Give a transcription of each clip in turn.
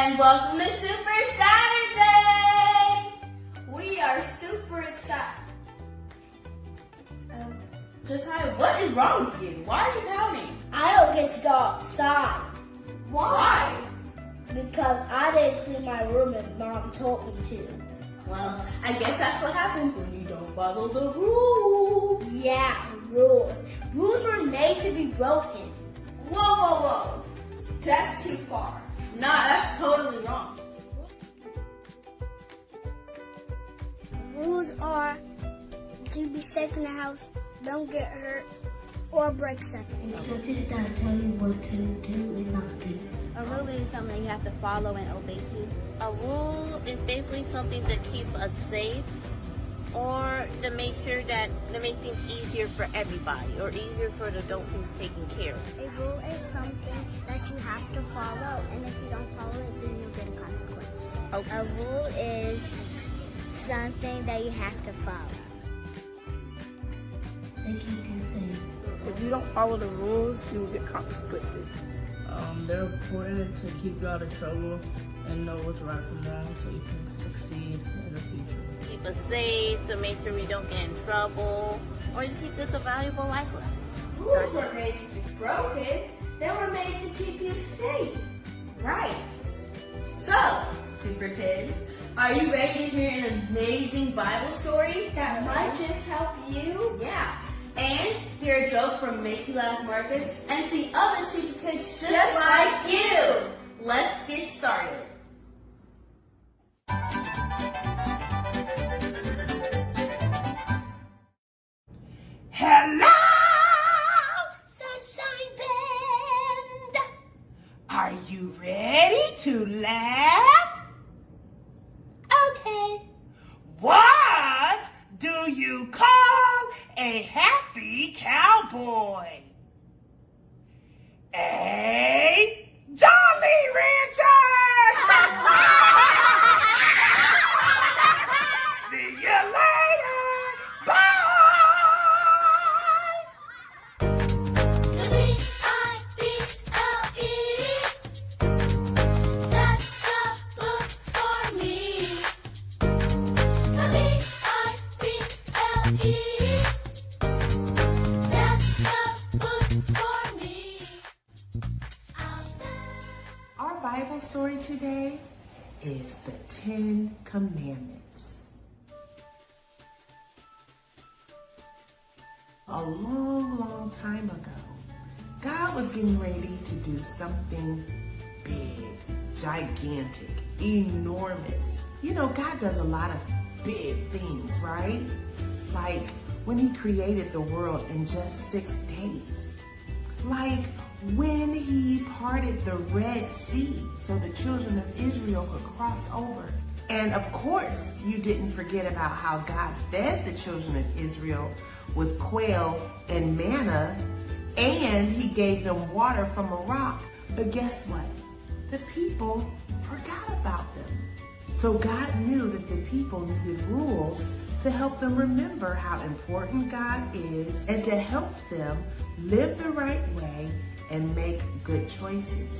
and welcome to Super Saturday! We are super excited. Josiah, what is wrong with you? Why are you pouting? I don't get to go outside Why? because I didn't clean my room and Mom told me to. Well, I guess that's what happens when you don't follow the rules. Yeah, rules. Rules were made to be broken. Whoa. That's too far. Nah, that's totally wrong. Rules are to be safe in the house, don't get hurt, or break something. Something that tell you what to do and not do. A rule is something you have to follow and obey to. A rule is basically something to keep us safe or to make sure that to make things easier for everybody or easier for the adult who's taking care of. A rule is something that you have to follow, and if you don't follow it, then you'll get a consequence. Okay. A rule is something that you have to follow. They keep you safe. If you don't follow the rules, you will get consequences. They're important to keep you out of trouble and know what's right from wrong so you can succeed in the future. Keep us safe to make sure we don't get in trouble or to teach us a valuable life lesson. Rules weren't made to be broken. They were made to keep you safe. Right. So, Super Kids, are you ready to hear an amazing Bible story that might just help you? Yeah. And hear a joke from Make You Laugh Marcus and see other Super Kids just like you. Let's get started. Hello, Sunshine Band! Are you ready to laugh? Okay. What do you call a happy cowboy? A Jolly Rancher! See you later! Bye! Our Bible story today is the 10 Commandments. A long time ago, God was getting ready to do something big, gigantic, enormous. You know, God does a lot of big things, right? Like when He created the world in just 6 days. Like when He parted the Red Sea so the children of Israel could cross over. And of course, you didn't forget about how God fed the children of Israel with quail and manna, and He gave them water from a rock. But guess what? The people forgot about them. So God knew that the people needed rules to help them remember how important God is and to help them live the right way and make good choices.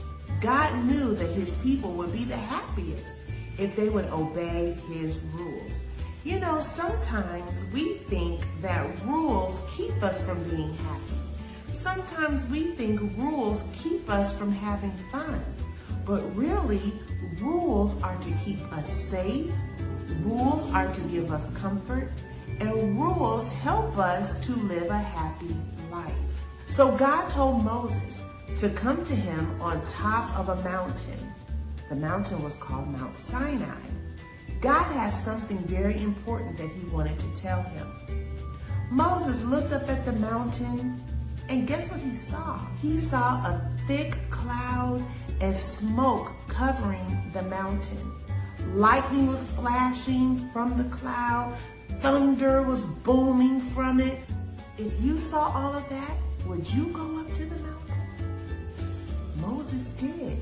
God knew that His people would be the happiest if they would obey His rules. You know, sometimes we think that rules keep us from being happy. Sometimes we think rules keep us from having fun. But really, rules are to keep us safe, rules are to give us comfort, and rules help us to live a happy life. So God told Moses to come to Him on top of a mountain. The mountain was called Mount Sinai. God has something very important that He wanted to tell him. Moses looked up at the mountain, and guess what he saw? He saw a thick cloud and smoke covering the mountain. Lightning was flashing from the cloud. Thunder was booming from it. If you saw all of that, would you go up to the mountain? Moses did.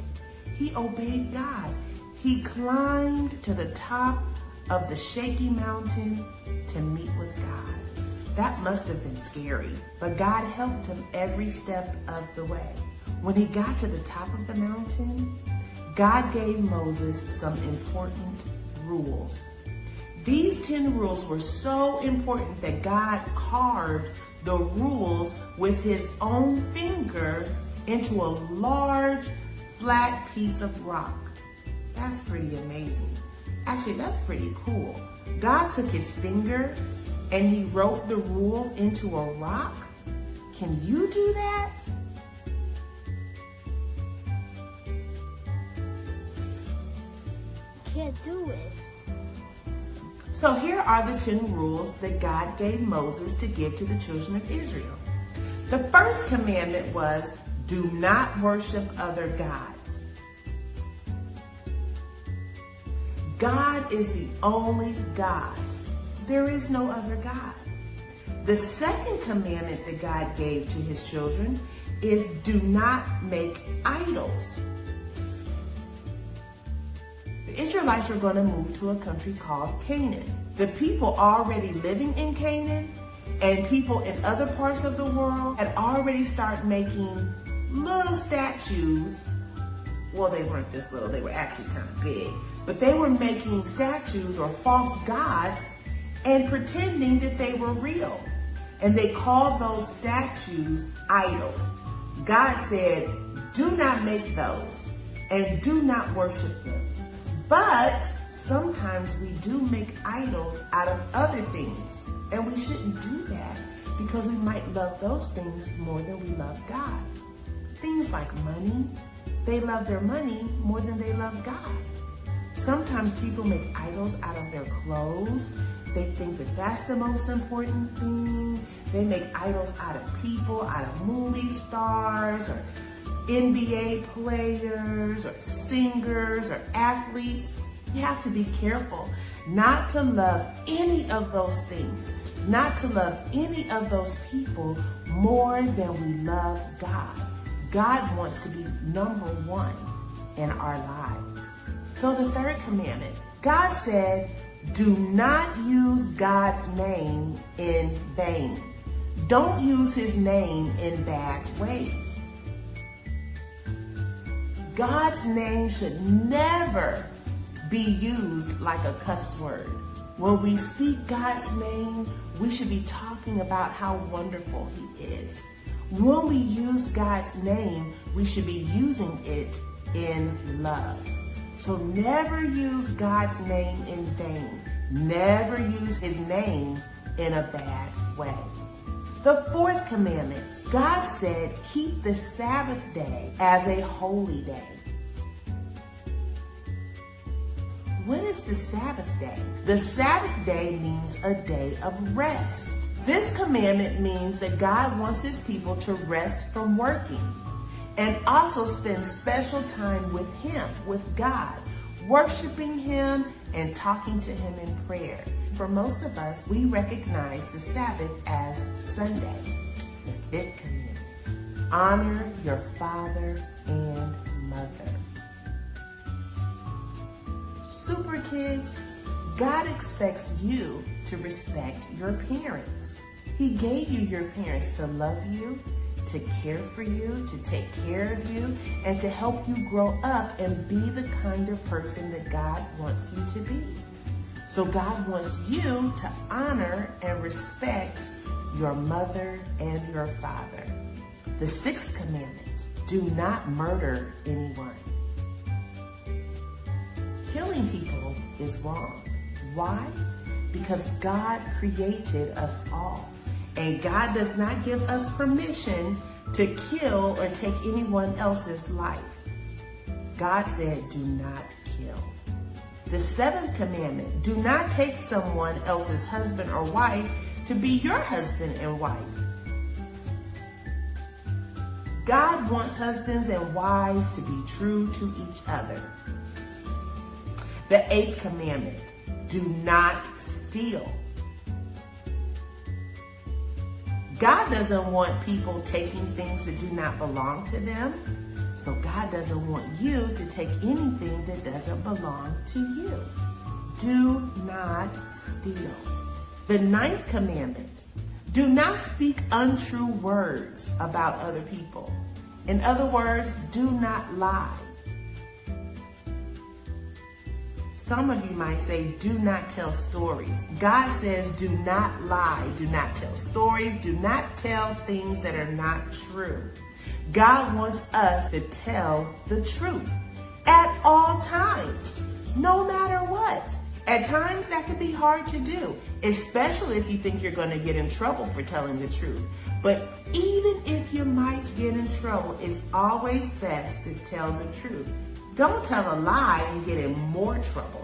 He obeyed God. He climbed to the top of the shaky mountain to meet with God. That must have been scary, but God helped him every step of the way. When he got to the top of the mountain, God gave Moses some important rules. These 10 rules were so important that God carved the rules with his own finger into a large, flat piece of rock. That's pretty amazing. Actually, that's pretty cool. God took his finger and he wrote the rules into a rock. Can you do that? Can't do it. So here are the 10 rules that God gave Moses to give to the children of Israel. The first commandment was, do not worship other gods. God is the only God. There is no other God. The second commandment that God gave to his children is, do not make idols. The Israelites were going to move to a country called Canaan. The people already living in Canaan and people in other parts of the world had already started making little statues. Well, they weren't this little, they were actually kind of big. But they were making statues or false gods and pretending that they were real. And they called those statues idols. God said, do not make those and do not worship them. But sometimes we do make idols out of other things. And we shouldn't do that because we might love those things more than we love God. Things like money, they love their money more than they love God. Sometimes people make idols out of their clothes. They think that that's the most important thing. They make idols out of people, out of movie stars or NBA players or singers or athletes. You have to be careful not to love any of those things, not to love any of those people more than we love God. God wants to be number one in our lives. So the third commandment, God said, do not use God's name in vain. Don't use his name in bad ways. God's name should never be used like a cuss word. When we speak God's name, we should be talking about how wonderful he is. When we use God's name, we should be using it in love. So never use God's name in vain. Never use his name in a bad way. The fourth commandment, God said, keep the Sabbath day as a holy day. What is the Sabbath day? The Sabbath day means a day of rest. This commandment means that God wants his people to rest from working and also spend special time with him, with God, worshiping him and talking to him in prayer. For most of us, we recognize the Sabbath as Sunday. The fifth commandment, honor your father and mother. Super kids, God expects you to respect your parents. He gave you your parents to love you, to care for you, to take care of you, and to help you grow up and be the kind of person that God wants you to be. So God wants you to honor and respect your mother and your father. The sixth commandment, do not murder anyone. Killing people is wrong. Why? Because God created us all. And God does not give us permission to kill or take anyone else's life. God said, do not kill. The seventh commandment, do not take someone else's husband or wife to be your husband and wife. God wants husbands and wives to be true to each other. The eighth commandment, do not steal. God doesn't want people taking things that do not belong to them. So God doesn't want you to take anything that doesn't belong to you. Do not steal. The ninth commandment, do not speak untrue words about other people. In other words, do not lie. some of you might say, do not tell stories. God says, do not lie, do not tell stories, do not tell things that are not true. God wants us to tell the truth at all times, no matter what. At times that can be hard to do, especially if you think you're going to get in trouble for telling the truth. But even if you might get in trouble, it's always best to tell the truth. Don't tell a lie and get in more trouble.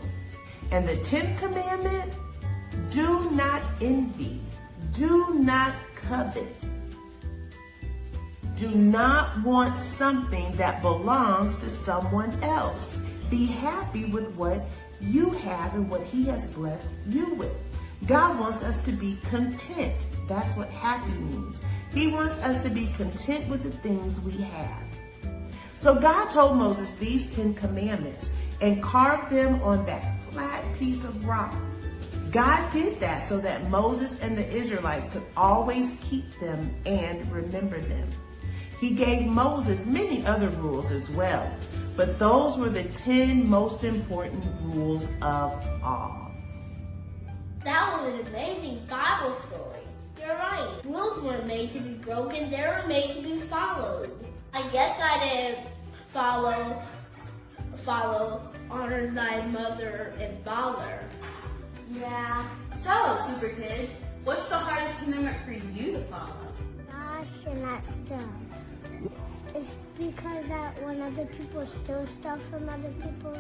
And the 10th commandment, do not envy, do not covet. Do not want something that belongs to someone else. Be happy with what you have and what he has blessed you with. God wants us to be content. That's what happy means. He wants us to be content with the things we have. So God told Moses these 10 commandments and carved them on that flat piece of rock. God did that so that Moses and the Israelites could always keep them and remember them. He gave Moses many other rules as well, but those were the 10 most important rules of all. That was an amazing Bible story. You're right. Rules weren't made to be broken, they were made to be followed. I guess I didn't follow honor thy mother and father. Yeah. So, Super Kids, what's the hardest commandment for you to follow? I should not steal. It's because that when other people steal stuff from other people,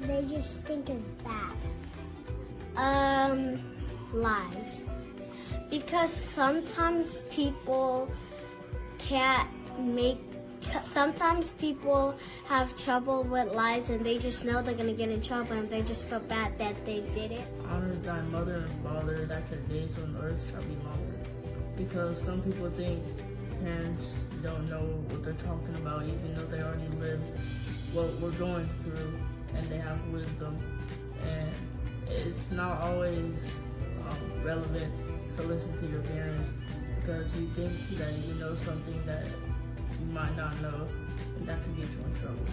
they just think it's bad. Lies. Because sometimes people sometimes people have trouble with lies and they just know they're gonna get in trouble and they just feel bad that they did it. Honor thy mother and father, that your days on earth shall be longer. Because some people think parents don't know what they're talking about, even though they already lived what we're going through and they have wisdom. And it's not always relevant to listen to your parents because you think that you know something that you might not know, and that can get you in trouble.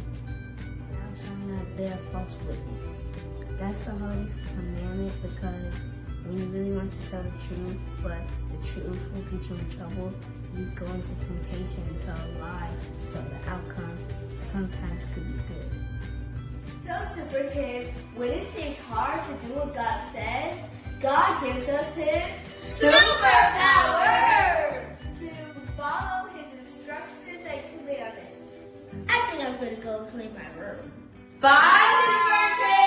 Thou shalt not bear false witness. That's the hardest commandment because when you really want to tell the truth, but the truth will get you in trouble, you go into temptation and tell a lie, so the outcome sometimes could be good. So, Super Kids, when it seems hard to do what God says, God gives us His superpower to follow His instructions and commandments. I think I'm going to go and clean my room. Bye, Super Kids!